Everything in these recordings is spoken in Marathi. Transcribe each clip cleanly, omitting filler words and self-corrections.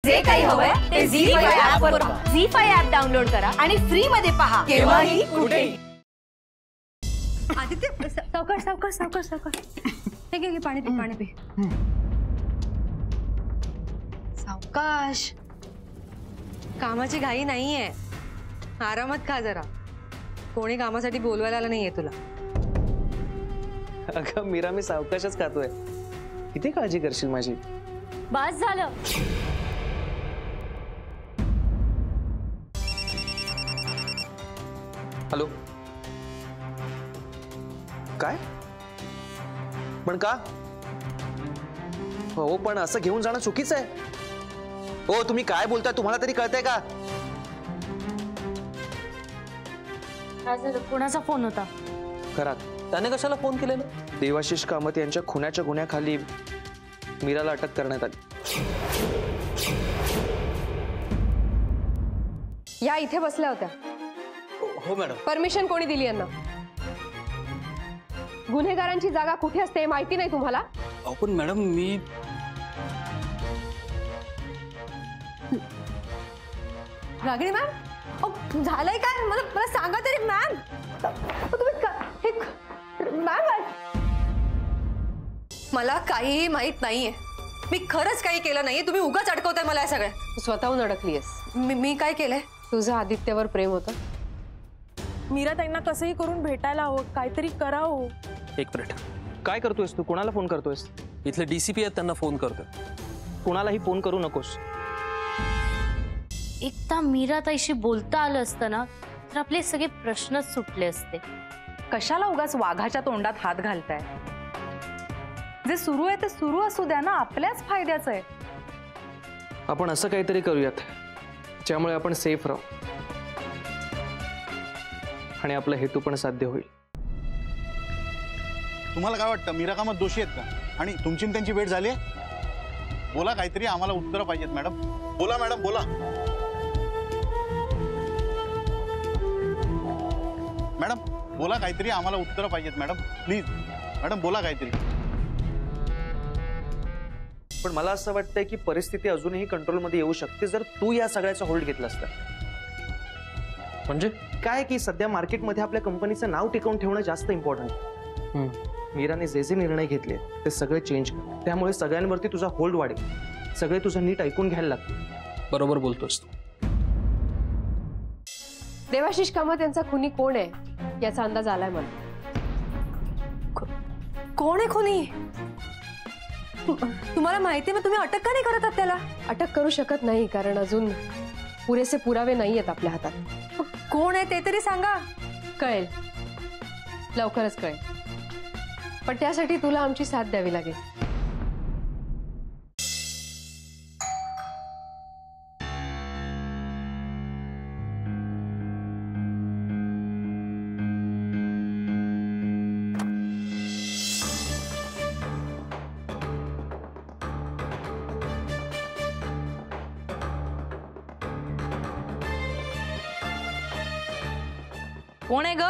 जे काही हवंय ते झी5 ऍप वर पहा. झी5 ऍप डाउनलोड करा आणि फ्री मध्ये पहा केव्हाही कुठेही. आदित्य सावकाश सावकाश सावकाश सावकाश. हे घे पाणी पी पाणी पी. सावकाश. कामाची घाई नाहीये. आरामात खा जरा. कोणी कामासाठी बोलवायला आलं नाहीये तुला. अगं मीरा मी सावकाशच खातोय. किती काळजी करशील माझी. बस झालं. हॅलो. काय पण का हो पण असं घेऊन जाणं चुकीचं आहे. हो तुम्ही काय बोलताय तुम्हाला तरी कळतंय का. कोणाचा फोन होता घरात. त्याने कशाला फोन केलेला. देवाशिष कामत यांच्या खुनाच्या गुन्ह्याखाली मीराला अटक करण्यात आली. या इथे बसल्या होत्या. हो मॅडम. परमिशन कोणी दिली यांना. गुन्हेगारांची जागा कुठे असते माहिती नाही तुम्हाला. पण मॅडम मी रागिणी मॅम झालंय काय मला सांगा तरी मॅम. मॅम मला काहीही माहित नाहीये. मी खरंच काही केलं नाहीये. तुम्ही उगाच अडकवताय मला या सगळ्या. स्वतःहून अडकलीयस. मी काय केलंय. तुझं आदित्यवर प्रेम होतं. मीरा त्यांना कसंही करून भेटायला हवं. काहीतरी करावं. एक मिनिट. काय करतोयस तू. कोणाला फोन करतोयस. इथले डीसीपी आहेत त्यांना फोन करतो. कोणालाही फोन करू नकोस. एकदा मीरा ताईशी बोलता आलं असतं ना तर आपले सगळे प्रश्नच सुटले असते. कशाला उगाच वाघाच्या तोंडात हात घालताय. जे सुरू आहे ते सुरू असू द्या ना. आपल्याच फायद्याचं आहे. आपण असं काहीतरी करूयात ज्यामुळे आपण सेफ राहू आणि आपला हेतू पण साध्य होईल. तुम्हाला काय वाटतं मीरा कामत दोषी आहेत का. आणि तुमची त्यांची वेट झाली आहे. बोला काहीतरी. आम्हाला उत्तरं पाहिजेत मॅडम. बोला मॅडम बोला. मॅडम बोला काहीतरी. आम्हाला उत्तरं पाहिजेत मॅडम. प्लीज मॅडम बोला काहीतरी. पण मला असं वाटतंय की परिस्थिती अजूनही कंट्रोलमध्ये येऊ शकते जर तू या सगळ्याचा होल्ड घेतला असता. म्हणजे काय की सध्या मार्केटमध्ये आपल्या कंपनीचं नाव टिकवून ठेवणं जास्त इम्पॉर्टंट आहे. मीराने जे निर्णय घेतले ते सगळे चेंज कर. त्यामुळे सगळ्यांवरती तुझा होल्ड वाढेल. सगळे तुझं नीट ऐकून घ्यायला लागतील. बरोबर बोलतोस तू. देवाशिष कामत यांचा खुनी कोण आहे याचा अंदाज आलाय मला. कोण आहे खुनी. तुम्हाला माहिती मग तुम्ही अटक का नाही करत आहात त्याला. अटक करू शकत नाही कारण अजून पुरेसे पुरावे नाही आहेत आपल्या हातात. कोण आहे ते तरी सांगा. कळेल लवकरच कळेल. पण त्यासाठी तुला आमची साथ द्यावी लागेल. कोण आहे ग.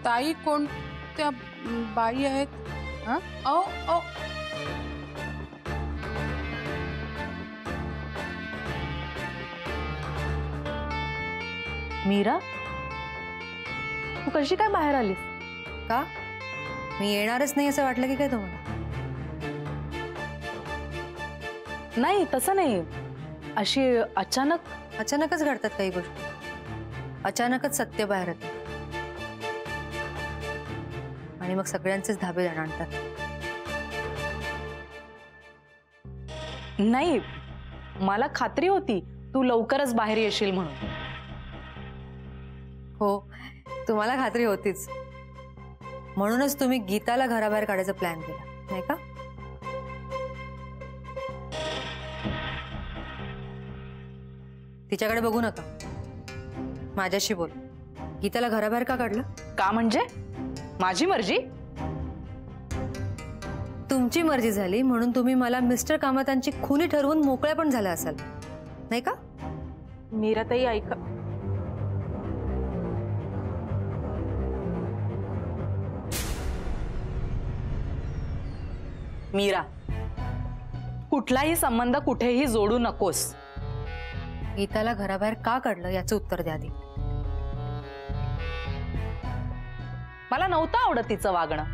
ताई कोण त्या बाई आहेत. ओ ओ मीरा तू कशी काय बाहेर आलीस. का मी येणारच नाही असं वाटलं की काय तुम्हाला. नाही तसं नाही. अशी अचानकच घडतात काही गोष्टी. अचानकच सत्य बाहेर येतं आणि मग सगळ्यांचेच धाबे आणतात. नाही मला खात्री होती तू लवकरच बाहेर येशील म्हणून. हो तुम्हाला खात्री होतीच. म्हणूनच तुम्ही गीताला घराबाहेर काढायचा प्लॅन केला नाही का. तिच्याकडे बघू नका. माझ्याशी बोल. गीताला घराबाहेर का काढलं. का म्हणजे माझी मर्जी. तुमची मर्जी झाली म्हणून तुम्ही मला मिस्टर कामतांची खुनी ठरवून मोकळ्या पण झाल्या असाल नाही का. मीराताई ऐका. मीरा कुठलाही संबंध कुठेही जोडू नकोस. गीताला घराबाहेर का काढलं याचं उत्तर द्या आधी. मला नव्हतं आवडत तिचं वागणं.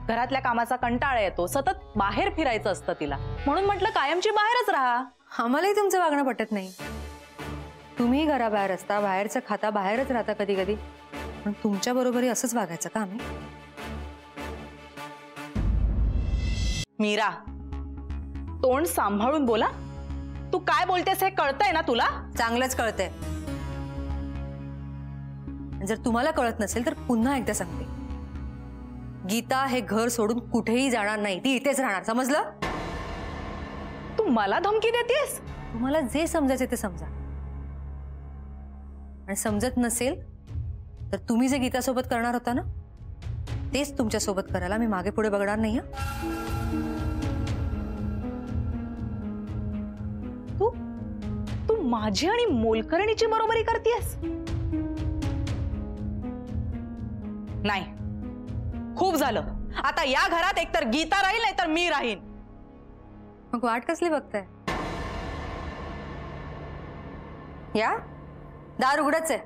घरातल्या कामाचा कंटाळा येतो, सतत बाहेर फिरायचं असतं तिला, म्हणून म्हटलं कायमची बाहेरच राहा. आम्हालाही तुमचं वागणं पटत नाही. तुम्ही घराबाहेर असता, बाहेरचं खाता, बाहेरच राहता कधी कधी, पण तुमच्या बरोबरही असंच वागायचं का आम्ही? मीरा, तोंड सांभाळून बोला. तू काय बोलतेस हे कळतंय ना तुला? चांगलंच कळतंय. जर तुम्हाला कळत नसेल तर पुन्हा एकदा सांगते, गीता हे घर सोडून कुठेही जाणार नाही, ती इथेच राहणार, समजलं? तू मला धमकी देतेस? तुम्हाला जे समजायचे ते समजा, आणि समजत नसेल तर तुम्ही जे गीतासोबत करणार होता ना तेच तुमच्या सोबत करायला मी मागे पुढे बघणार नाही. तू तू माझी आणि मोलकरणीची बरोबरी करतेस? नाही, खूप झालं. आता या घरात एकतर गीता राहील नाही तर मी राहीन. मग वाट कसली बघताय? या दार उघडच आहे.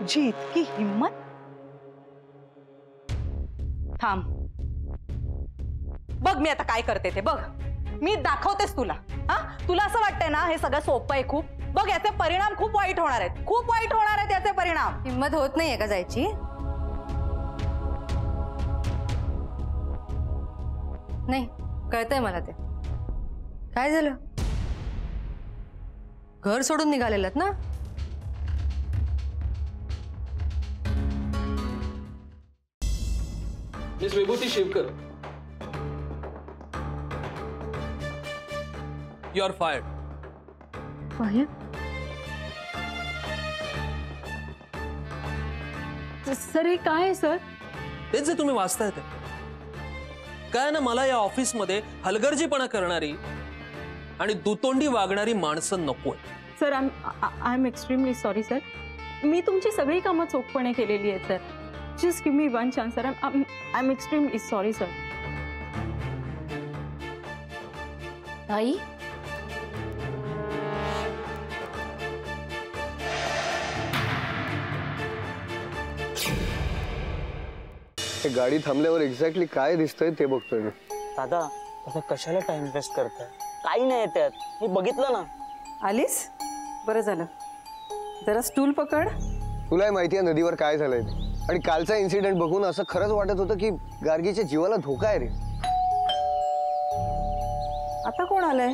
जी इतकी हिम्मत. थांब, बघ मी आता काय करते ते बघ. मी दाखवतेस तुला. हा, तुला असं वाटतंय ना हे सगळं सोपं आहे खूप? बघ याचे परिणाम खूप वाईट होणार आहेत, खूप वाईट होणार आहेत याचे परिणाम. हिम्मत होत नाहीये का जायची? नाही, कळतंय मला ते. काय झालं? घर सोडून निघालेलात ना? Miss Vibhuti Shivkar, you are fired. Sir हे काय आहे सर? तेच जे तुम्ही वाचताय ते काय ना, मला या ऑफिसमध्ये हलगर्जीपणा करणारी आणि दुतोंडी वागणारी माणसं नको. Sir I am extremely sorry sir. मी तुमची सगळी कामं चोखपणे केलेली आहेत sir. Just give me one chance sir. I am extremely sorry sir. ताई, गाडी थांबल्यावर एक्झॅक्टली काय दिसतंय ते बघतोय मी. दादा, आता कशाला टाइम वेस्ट करताय? काही नाही त्यात, मी बघितलं ना. आलीस? बरं झालं. जरा स्टूल पकड. तुलाही माहिती आहे नदीवर काय झालंय ते, आणि कालचा इन्सिडेंट बघून असं खरंच वाटत होतं की गार्गीच्या जीवाला धोका आहे रे. आता कोण आलंय?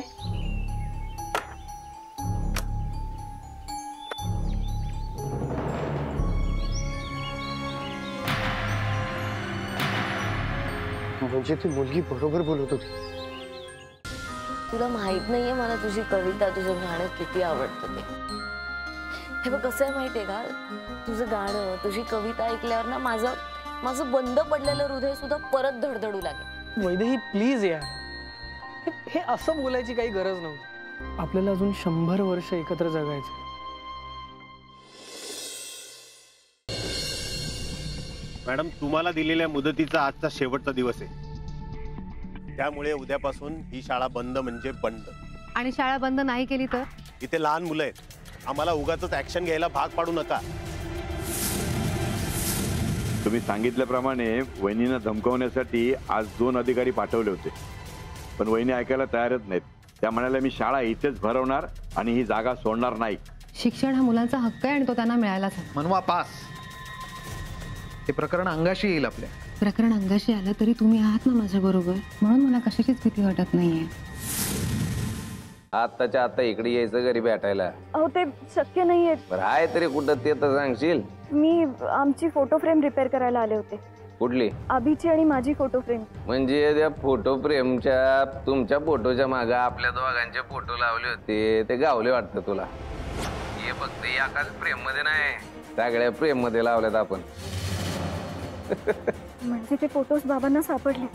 म्हणजे ती मुलगी बरोबर बोलत होती. तुला माहित नाहीये मला तुझी कविता, तुझं गाणं किती आवडतं ते. हे बघ कसं आहे माहितीये का, तुझं गाणं, तुझी कविता ऐकल्यावर ना माझं बंद पडलेलं हृदय सुद्धा परत धडधडू लागेल. वैदेही प्लीज यार, हे असं बोलायची काही गरज नव्हती. आपल्याला अजून 100 वर्ष एकत्र जगायचं. मॅडम, तुम्हाला दिलेल्या मुदतीचा आजचा शेवटचा दिवस आहे, त्यामुळे उद्यापासून ही शाळा बंद म्हणजे बंद. आणि शाळा बंद नाही केली तर? इथे लहान मुलं आहेत, आम्हाला उगाचच ऍक्शन घ्यायला भाग पाडू नका. तुम्ही सांगितल्याप्रमाणे वहिनींना धमकावण्यासाठी आज 2 अधिकारी पाठवले होते, पण वहिनी ऐकायला तयारच नाहीत. त्या म्हणाल्या मी शाळा इथेच भरवणार आणि ही जागा सोडणार नाही. शिक्षण हा मुलांचा हक्क आहे आणि तो त्यांना मिळायलाच हवा. मनवा पास. हे प्रकरण अंगाशी येईल आपल्या. प्रकरण अंगाशी आलं तरी तुम्ही आहात ना माझ्या बरोबर, म्हणून मला कशाचीच भीती वाटत नाहीये. आत्ताच्या आता इकडे यायचं घरी भेटायला? अहो ते शक्य नाहीये. बरं आहे तरी कुठं ते तर सांगशील. मी आमची फोटो फ्रेम रिपेअर करायला आले होते. कुठली? अभिची आणि माझी फोटो फ्रेम. म्हणजे त्या फोटो फ्रेमच्या तुमच्या फोटोच्या मागे आपल्या दोघांचे फोटो लावले होते, ते गावले वाटतं तुला. हे फक्त एकाच फ्रेम मध्ये नाही, सगळ्या फ्रेम मध्ये लावल्यात आपण. म्हणजे ते फोटोज बाबांना सापडले.